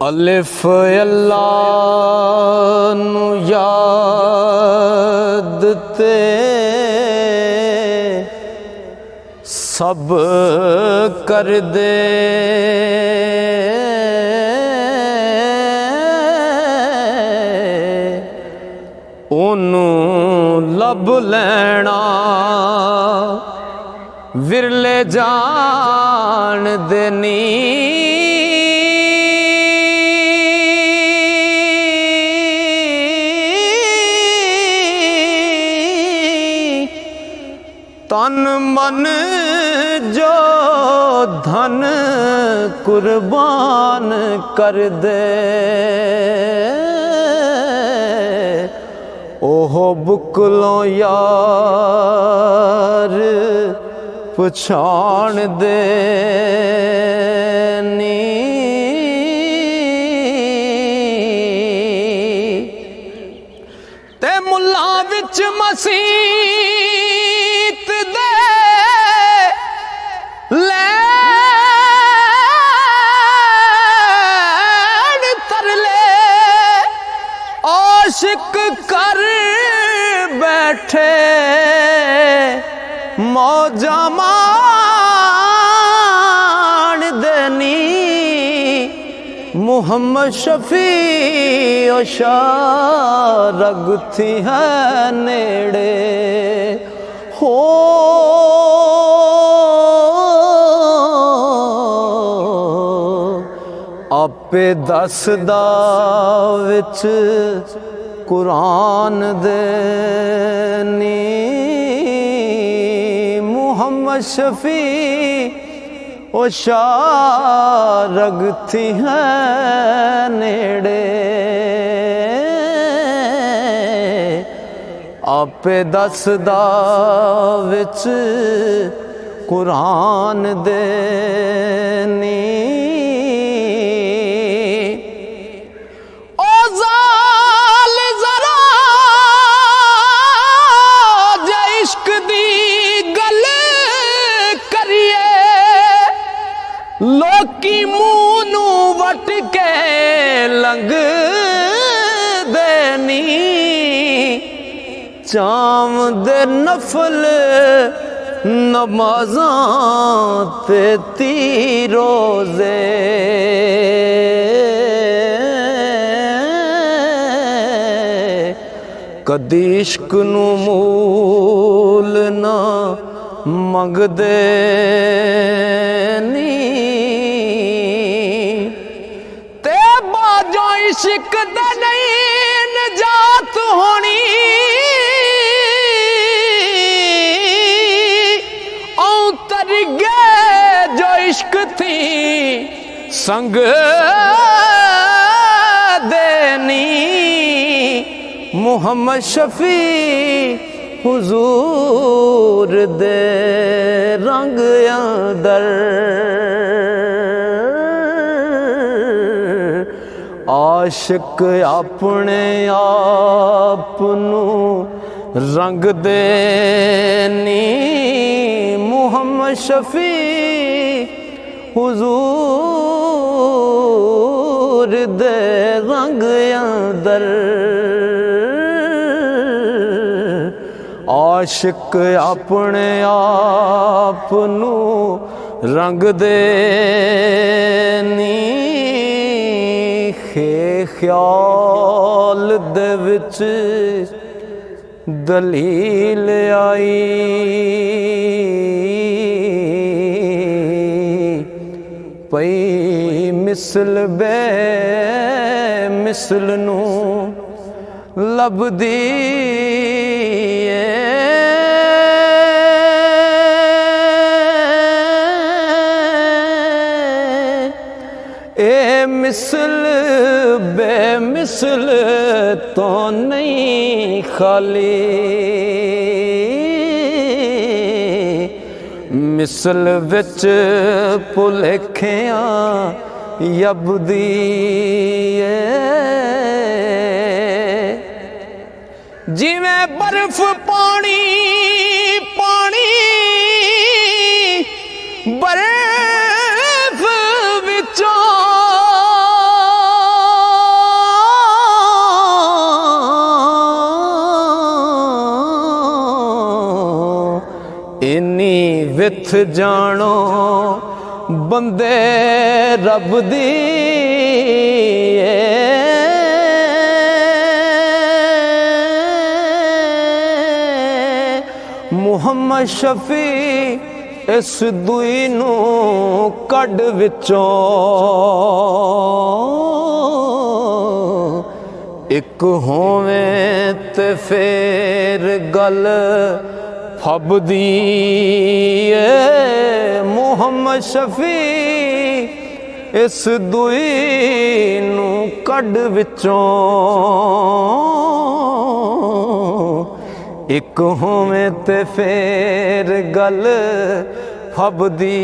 अलिफ अल्लाह नू याद ते सब कर दे, ओनू लब लैना विरले जान देनी। तन मन जो धन कुर्बान कर दे, ओहो बुकलों यार पछाण दे नी। ते मुल्ला विच मसीत दे लैन तरले आशिक कर बैठे मौजा मान देनी। मुहम्मद शफी शारग थी है नेड़े हो, आपे दसदा विच कुरान देनी। मुहम्मद शफी ओ शारग थी है नेड़े, आपे दसदा विच कुरान देनी। ओ ज़ाल ज़रा जे इश्क दी गल करिए, लोकी मुँह नू वट के लंघ देनी। चाम दे नफल नमाज़ां ते ती रोज़े, कदी इश्क नू मूल ना मंगदे नी। ते बाजो इश्क दे नहीं नजात होनी, जो इश्क थी संग देनी। मुहम्मद शफी हुजूर दे रंग अंदर, आशिक अपने आप नू रंग देनी। मुहम्मद शफी हुजूर दे रंग अंदर, आशिक अपने आप नू रंग देनी। ख्याल दे विच दलील आई, पई मिसल बे मिसल नू लभदी ए मिसल बेमिसल तो नहीं खाली, मिसल विच भुलेखियां यबदी जिवें बर्फ पानी पानी बर्फ विचों इन्नी विथ जानो बंदे रब दी मुहम्मद शफी इस दुई नू कड विचों एक होवें ते फेर गल फबदी मुहम्मद शफी इस दुई नू कड विचों एक होवें ते फेर गल फबदी